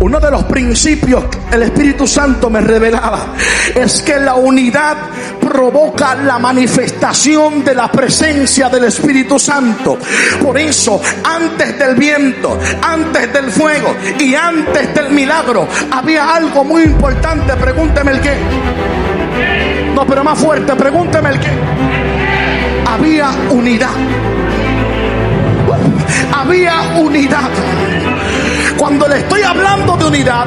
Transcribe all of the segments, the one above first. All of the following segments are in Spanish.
Uno de los principios que el Espíritu Santo me revelaba es que la unidad provoca la manifestación de la presencia del Espíritu Santo. Por eso, antes del viento, antes del fuego y antes del milagro, había algo muy importante. Pregúnteme el qué. No, pero más fuerte, pregúnteme el qué. Había unidad. Había unidad. Cuando le estoy hablando de unidad,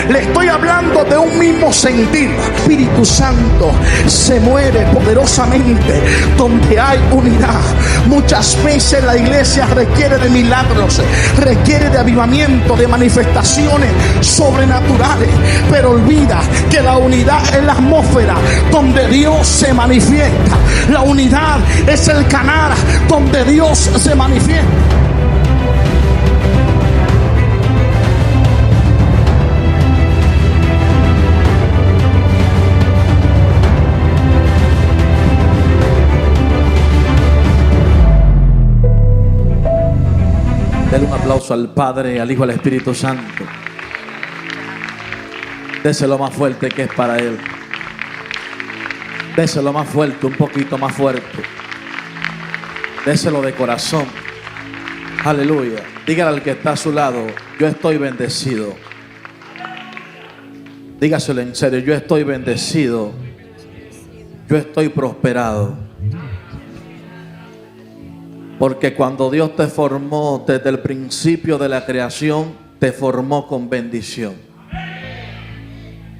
le estoy hablando de un mismo sentir. El Espíritu Santo se mueve poderosamente donde hay unidad. Muchas veces la iglesia requiere de milagros, requiere de avivamiento, de manifestaciones sobrenaturales, pero olvida que la unidad es la atmósfera donde Dios se manifiesta. La unidad es el canal donde Dios se manifiesta. Dale un aplauso al Padre, al Hijo, al Espíritu Santo. Déselo más fuerte que es para Él. Déselo más fuerte, un poquito más fuerte. Déselo de corazón. Aleluya. Dígale al que está a su lado: yo estoy bendecido. Dígaselo en serio: yo estoy bendecido. Yo estoy prosperado. Porque cuando Dios te formó desde el principio de la creación, te formó con bendición.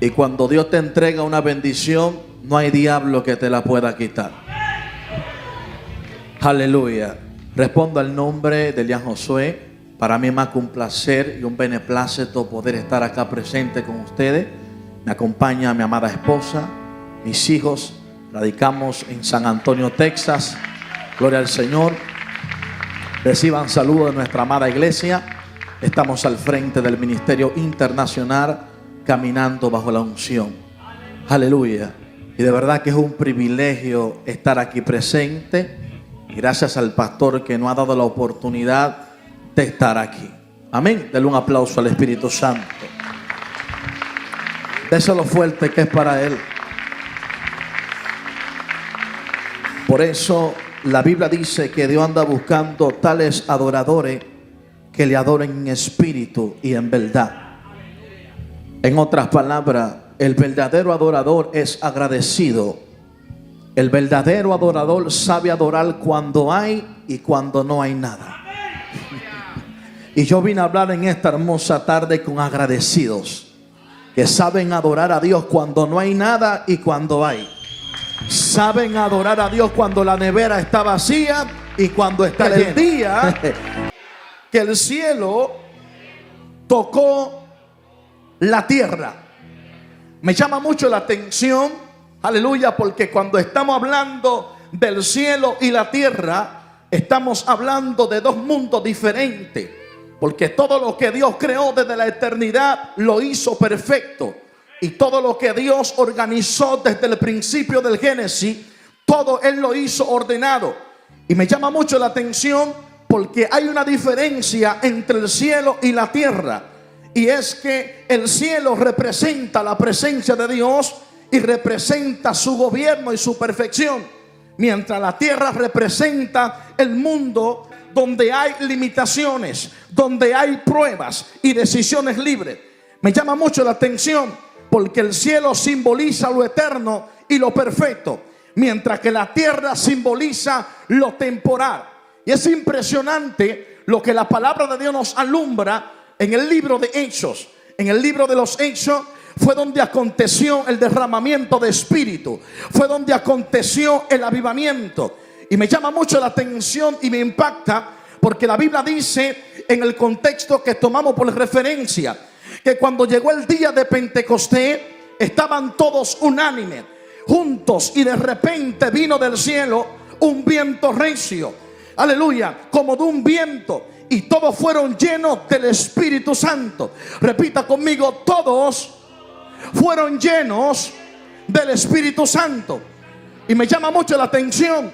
Y cuando Dios te entrega una bendición, no hay diablo que te la pueda quitar. Aleluya. Respondo al nombre de Elian Josué. Para mí es más que un placer y un beneplácito poder estar acá presente con ustedes. Me acompaña mi amada esposa, mis hijos. Radicamos en San Antonio, Texas. Gloria al Señor. Reciban saludos de nuestra amada iglesia. Estamos al frente del ministerio internacional, caminando bajo la unción. Aleluya. Y de verdad que es un privilegio estar aquí presente. Gracias al pastor que nos ha dado la oportunidad de estar aquí. Amén. Denle un aplauso al Espíritu Santo. Déselo fuerte que es para Él. Por eso la Biblia dice que Dios anda buscando tales adoradores que le adoren en espíritu y en verdad. En otras palabras, el verdadero adorador es agradecido. El verdadero adorador sabe adorar cuando hay y cuando no hay nada. Y yo vine a hablar en esta hermosa tarde con agradecidos que saben adorar a Dios cuando no hay nada y cuando hay. Saben adorar a Dios cuando la nevera está vacía y cuando está llena. El día que el cielo tocó la tierra, me llama mucho la atención, aleluya, porque cuando estamos hablando del cielo y la tierra, estamos hablando de dos mundos diferentes, porque todo lo que Dios creó desde la eternidad lo hizo perfecto. Y todo lo que Dios organizó desde el principio del Génesis, todo Él lo hizo ordenado. Y me llama mucho la atención porque hay una diferencia entre el cielo y la tierra. Y es que el cielo representa la presencia de Dios y representa su gobierno y su perfección. Mientras la tierra representa el mundo donde hay limitaciones, donde hay pruebas y decisiones libres. Me llama mucho la atención porque el cielo simboliza lo eterno y lo perfecto, mientras que la tierra simboliza lo temporal. Y es impresionante lo que la palabra de Dios nos alumbra en el libro de Hechos. En el libro de los Hechos fue donde aconteció el derramamiento de espíritu, fue donde aconteció el avivamiento. Y me llama mucho la atención y me impacta porque la Biblia dice, en el contexto que tomamos por referencia, que cuando llegó el día de Pentecostés estaban todos unánimes, juntos, y de repente vino del cielo un viento recio, aleluya, como de un viento, y todos fueron llenos del Espíritu Santo. Repita conmigo: todos fueron llenos del Espíritu Santo. Y me llama mucho la atención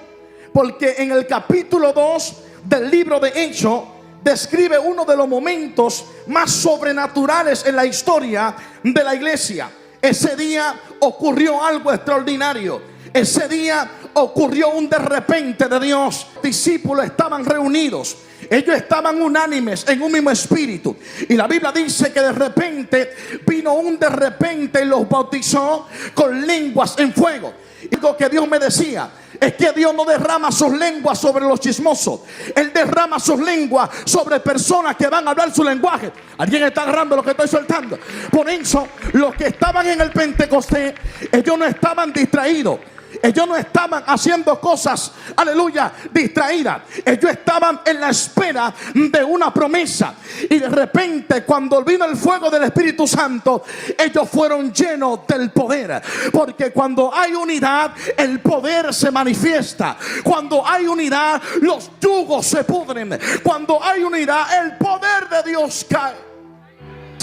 porque en el capítulo 2 del libro de Hechos describe uno de los momentos más sobrenaturales en la historia de la iglesia. Ese día ocurrió algo extraordinario. Ese día ocurrió un de repente de Dios. Los discípulos estaban reunidos. Ellos estaban unánimes en un mismo espíritu. Y la Biblia dice que de repente vino un de repente y los bautizó con lenguas en fuego. Y lo que Dios me decía es que Dios no derrama sus lenguas sobre los chismosos. Él derrama sus lenguas sobre personas que van a hablar su lenguaje. ¿Alguien está agarrando lo que estoy soltando? Por eso, los que estaban en el Pentecostés, ellos no estaban distraídos. Ellos no estaban haciendo cosas, aleluya, distraídas. Ellos estaban en la espera de una promesa. Y de repente, cuando vino el fuego del Espíritu Santo, ellos fueron llenos del poder. Porque cuando hay unidad, el poder se manifiesta. Cuando hay unidad, los yugos se pudren. Cuando hay unidad, el poder de Dios cae.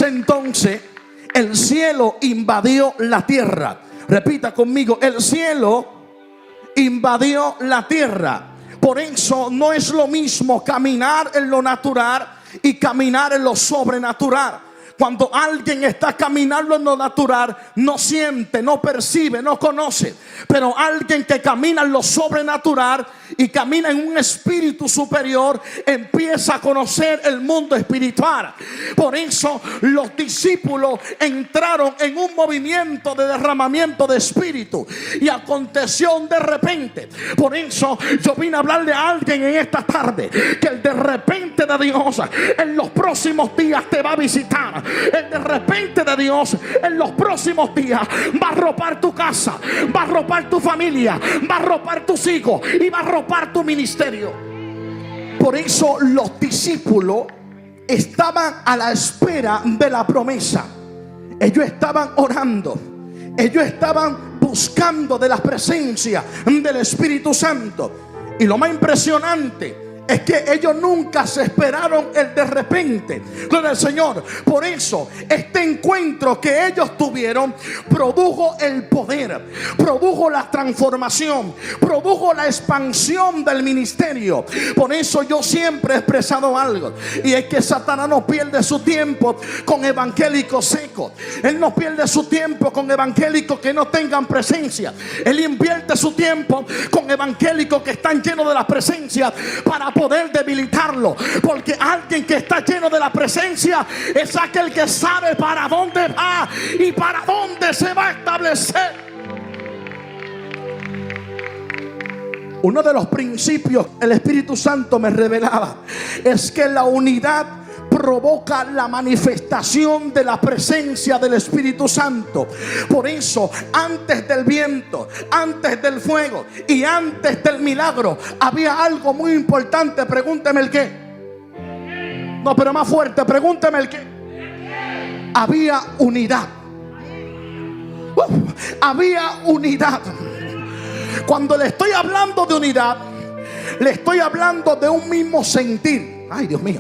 Entonces, el cielo invadió la tierra. Repita conmigo, el cielo invadió la tierra. Por eso no es lo mismo caminar en lo natural y caminar en lo sobrenatural. Cuando alguien está caminando en lo natural, no siente, no percibe, no conoce. Pero alguien que camina en lo sobrenatural y camina en un espíritu superior, empieza a conocer el mundo espiritual. Por eso los discípulos entraron en un movimiento de derramamiento de espíritu. Y aconteció de repente. Por eso yo vine a hablarle a alguien en esta tarde que el de repente de Dios en los próximos días te va a visitar. El de repente de Dios en los próximos días va a arropar tu casa, va a arropar tu familia, va a arropar tus hijos y va a arropar tu ministerio. Por eso los discípulos estaban a la espera de la promesa. Ellos estaban orando. Ellos estaban buscando de la presencia del Espíritu Santo. Y lo más impresionante es que ellos nunca se esperaron el de repente. Gloria al Señor. Por eso este encuentro que ellos tuvieron produjo el poder, produjo la transformación, produjo la expansión del ministerio. Por eso yo siempre he expresado algo, y es que Satanás no pierde su tiempo con evangélicos secos. Él no pierde su tiempo con evangélicos que no tengan presencia. Él invierte su tiempo con evangélicos que están llenos de la presencia para poder debilitarlo. Porque alguien que está lleno de la presencia es aquel que sabe para dónde va y para dónde se va a establecer. Uno de los principios que el Espíritu Santo me revelaba es que la unidad provoca la manifestación de la presencia del Espíritu Santo. Por eso, antes del viento, antes del fuego y antes del milagro, había algo muy importante. Pregúnteme el qué. No, pero más fuerte, pregúnteme el qué. Había unidad. Había unidad. Cuando le estoy hablando de unidad, le estoy hablando de un mismo sentir. Ay, Dios mío.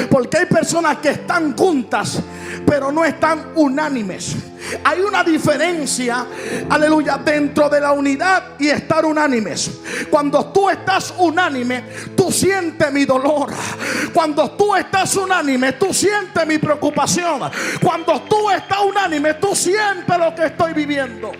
Porque hay personas que están juntas, pero no están unánimes. Hay una diferencia, aleluya, dentro de la unidad y estar unánimes. Cuando tú estás unánime, tú sientes mi dolor. Cuando tú estás unánime, tú sientes mi preocupación. Cuando tú estás unánime, tú sientes lo que estoy viviendo.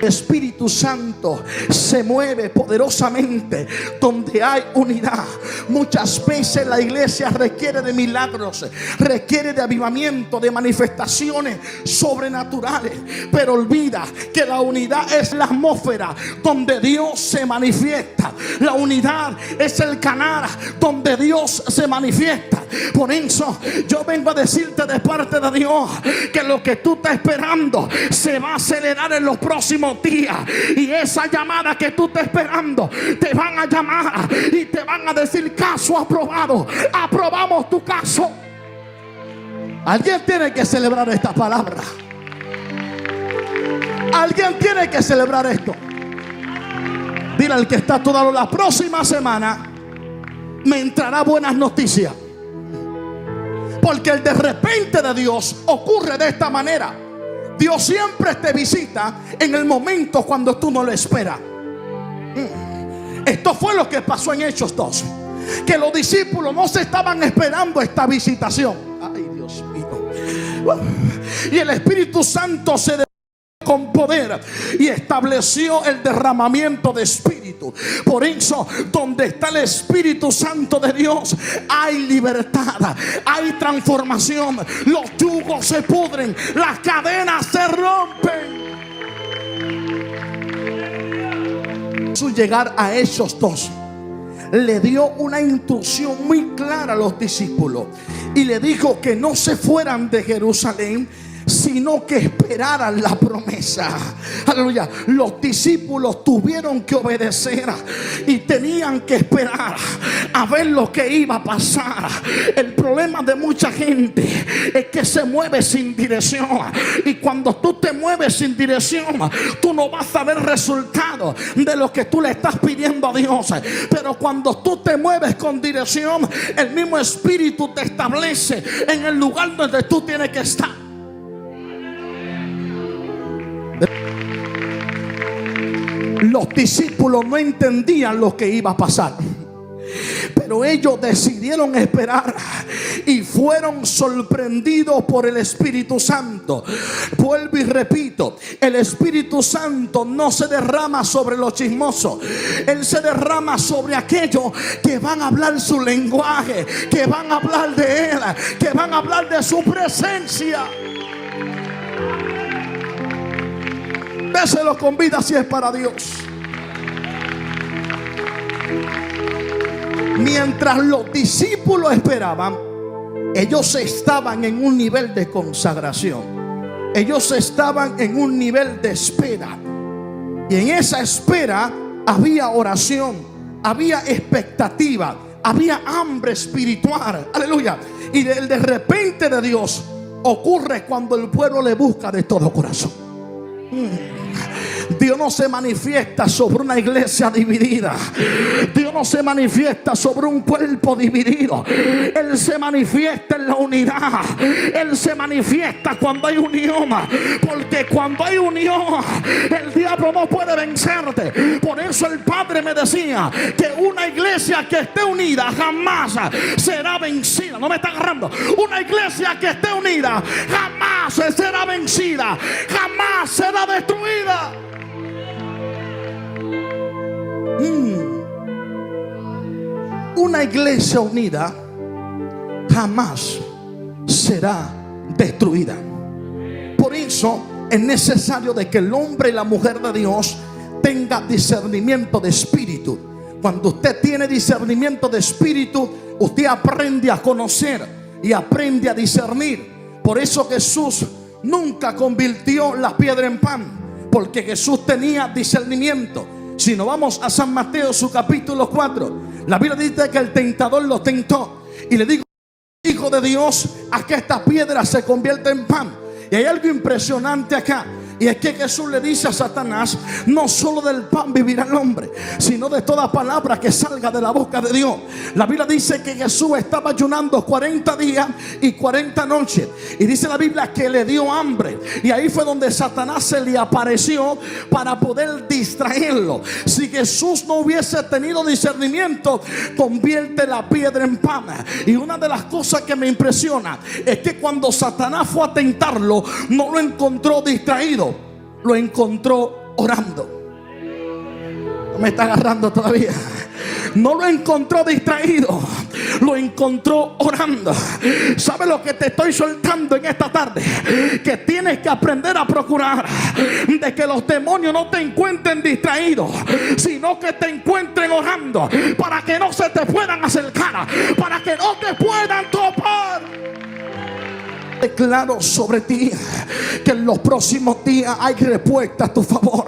Espíritu Santo se mueve poderosamente donde hay unidad. Muchas veces la iglesia requiere de milagros, requiere de avivamiento, de manifestaciones sobrenaturales, pero olvida que la unidad es la atmósfera donde Dios se manifiesta. La unidad es el canal donde Dios se manifiesta. Por eso yo vengo a decirte de parte de Dios que lo que tú estás esperando se va a acelerar en los próximos días. Y esa llamada que tú estás esperando, te van a llamar y te van a decir: caso aprobado, aprobamos tu caso. Alguien tiene que celebrar esta palabra. Alguien tiene que celebrar esto. Dile al que está a tu lado: la próxima semana me entrará buenas noticias. Porque el de repente de Dios ocurre de esta manera. Dios siempre te visita en el momento cuando tú no lo esperas. Esto fue lo que pasó en Hechos 2. que los discípulos no se estaban esperando esta visitación. Ay, Dios mío. Y el Espíritu Santo se con poder y estableció el derramamiento de Espíritu. Por eso, donde está el Espíritu Santo de Dios, hay libertad, hay transformación. Los yugos se pudren, las cadenas se rompen. Su llegar a Hechos 2 le dio una instrucción muy clara a los discípulos y le dijo que no se fueran de Jerusalén, sino que esperaran la promesa. Aleluya. Los discípulos tuvieron que obedecer y tenían que esperar a ver lo que iba a pasar. El problema de mucha gente es que se mueve sin dirección, y cuando tú te mueves sin dirección, tú no vas a ver resultado de lo que tú le estás pidiendo a Dios. Pero cuando tú te mueves con dirección, el mismo Espíritu te establece en el lugar donde tú tienes que estar. Los discípulos no entendían lo que iba a pasar, pero ellos decidieron esperar y fueron sorprendidos por el Espíritu Santo. Vuelvo y repito, el Espíritu Santo no se derrama sobre los chismosos. Él se derrama sobre aquellos que van a hablar su lenguaje, que van a hablar de Él, que van a hablar de su presencia. Déselo con vida si es para Dios. Mientras los discípulos esperaban, ellos estaban en un nivel de consagración. Ellos estaban en un nivel de espera. Y en esa espera había oración, había expectativa, había hambre espiritual. Aleluya. Y de repente de Dios ocurre cuando el pueblo le busca de todo corazón. Dios no se manifiesta sobre una iglesia dividida. Dios no se manifiesta sobre un cuerpo dividido. Él se manifiesta en la unidad. Él se manifiesta cuando hay unión, porque cuando hay unión, el diablo no puede vencerte. Por eso el Padre me decía que una iglesia que esté unida jamás será vencida. No me está agarrando. Una iglesia que esté unida jamás será vencida, jamás será destruida. Una iglesia unida jamás será destruida. Por eso es necesario de que el hombre y la mujer de Dios tenga discernimiento de espíritu. Cuando usted tiene discernimiento de espíritu, usted aprende a conocer y aprende a discernir. Por eso Jesús nunca convirtió la piedra en pan, porque Jesús tenía discernimiento. Si nos vamos a San Mateo, su capítulo 4, la Biblia dice que el tentador lo tentó y le dijo: Hijo de Dios, a que esta piedra se convierta en pan. Y hay algo impresionante acá, y es que Jesús le dice a Satanás: no solo del pan vivirá el hombre, sino de toda palabra que salga de la boca de Dios. La Biblia dice que Jesús estaba ayunando 40 días y 40 noches, y dice la Biblia que le dio hambre, y ahí fue donde Satanás se le apareció para poder distraerlo. Si Jesús no hubiese tenido discernimiento, convierte la piedra en pan. Y una de las cosas que me impresiona es que cuando Satanás fue a tentarlo, no lo encontró distraído, lo encontró orando. No me está agarrando todavía. No lo encontró distraído, lo encontró orando. ¿Sabe lo que te estoy soltando en esta tarde? Que tienes que aprender a procurar de que los demonios no te encuentren distraído, sino que te encuentren orando, para que no se te puedan acercar, para que no te puedan topar. Declaro sobre ti que en los próximos días hay respuesta a tu favor.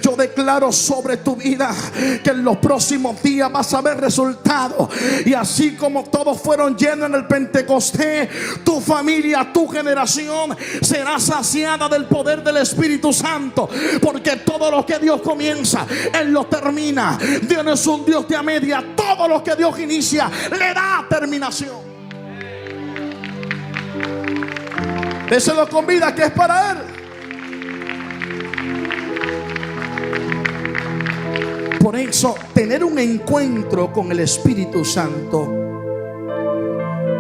Yo declaro sobre tu vida que en los próximos días vas a ver resultados. Y así como todos fueron llenos en el Pentecostés, tu familia, tu generación será saciada del poder del Espíritu Santo. Porque todo lo que Dios comienza, Él lo termina. Dios no es un Dios de a media. Todo lo que Dios inicia le da terminación. Déselo con vida, que es para Él. Por eso, tener un encuentro con el Espíritu Santo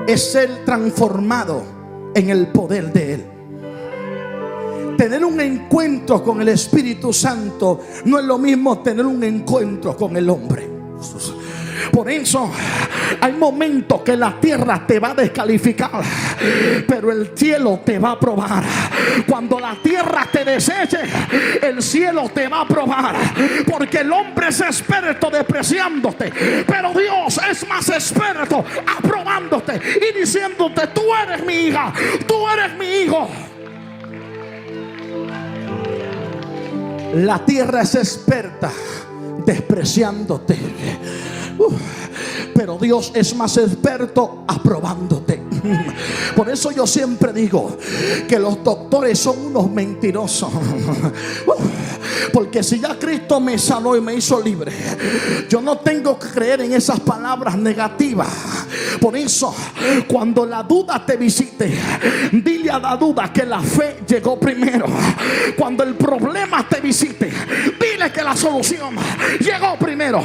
es ser transformado en el poder de Él. Tener un encuentro con el Espíritu Santo no es lo mismo tener un encuentro con el hombre. Por eso hay momentos que la tierra te va a descalificar, pero el cielo te va a aprobar. Cuando la tierra te deseche, el cielo te va a aprobar. Porque el hombre es experto despreciándote, pero Dios es más experto aprobándote y diciéndote: tú eres mi hija, tú eres mi hijo. La tierra es experta despreciándote, pero Dios es más experto aprobándote. Por eso yo siempre digo que los doctores son unos mentirosos. Porque si ya Cristo me sanó y me hizo libre, yo no tengo que creer en esas palabras negativas. Por eso, cuando la duda te visite, dile a la duda que la fe llegó primero. Cuando el problema te visite, dile que la solución llegó primero.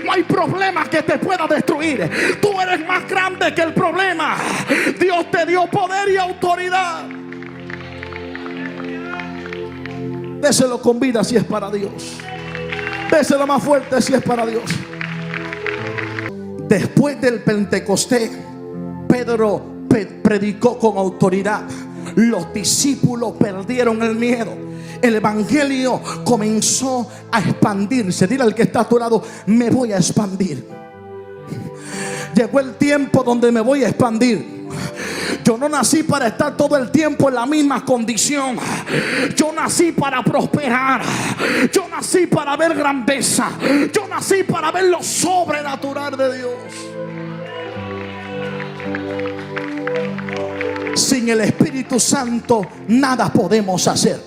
No hay problema que te pueda destruir. Tú eres más grande que el problema. Dios te dio poder y autoridad. Déselo con vida si es para Dios. Déselo más fuerte si es para Dios. Después del Pentecostés, Pedro predicó con autoridad. Los discípulos perdieron el miedo. El evangelio comenzó a expandirse. Dile al que está a tu lado: me voy a expandir. Llegó el tiempo donde me voy a expandir. Yo no nací para estar todo el tiempo en la misma condición. Yo nací para prosperar. Yo nací para ver grandeza. Yo nací para ver lo sobrenatural de Dios. Sin el Espíritu Santo nada podemos hacer.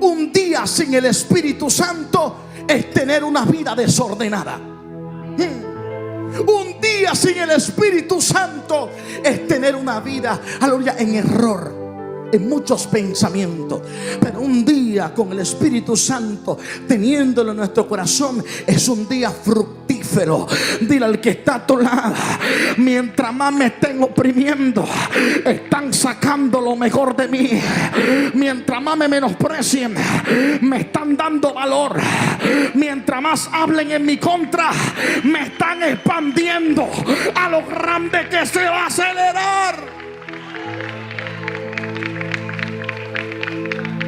Un día sin el Espíritu Santo es tener una vida desordenada. Un día sin el Espíritu Santo es tener una vida, aleluya, en error, en muchos pensamientos. Pero un día con el Espíritu Santo, teniéndolo en nuestro corazón, es un día fructífero. Dile al que está a tu lado: mientras más me estén oprimiendo, están sacando lo mejor de mí. Mientras más me menosprecien, me están dando valor. Mientras más hablen en mi contra, me están expandiendo a lo grande que se va a acelerar.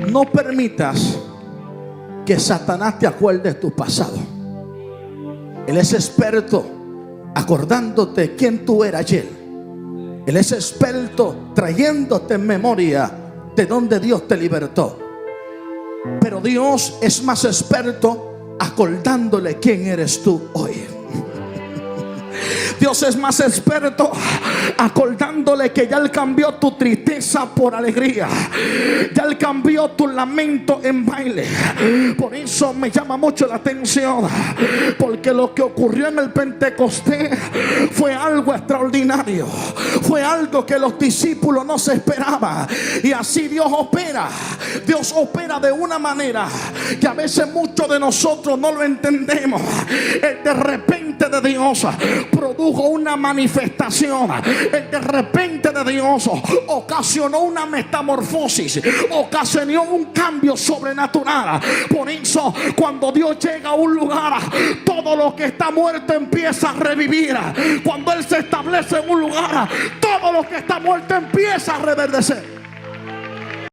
No permitas que Satanás te acuerde de tu pasado. Él es experto acordándote quién tú eras ayer. Él es experto trayéndote en memoria de donde Dios te libertó. Pero Dios es más experto acordándole quién eres tú hoy. Dios es más experto acordándole que ya Él cambió tu tristeza por alegría. Ya Él cambió tu lamento en baile. Por eso me llama mucho la atención, porque lo que ocurrió en el Pentecostés fue algo extraordinario. Fue algo que los discípulos no se esperaban. Y así Dios opera. Dios opera de una manera que a veces muchos de nosotros no lo entendemos. De repente de Dios produjo una manifestación. De repente de Dios ocasionó una metamorfosis, ocasionó un cambio sobrenatural. Por eso cuando Dios llega a un lugar, todo lo que está muerto empieza a revivir. Cuando Él se establece en un lugar, todo lo que está muerto empieza a reverdecer.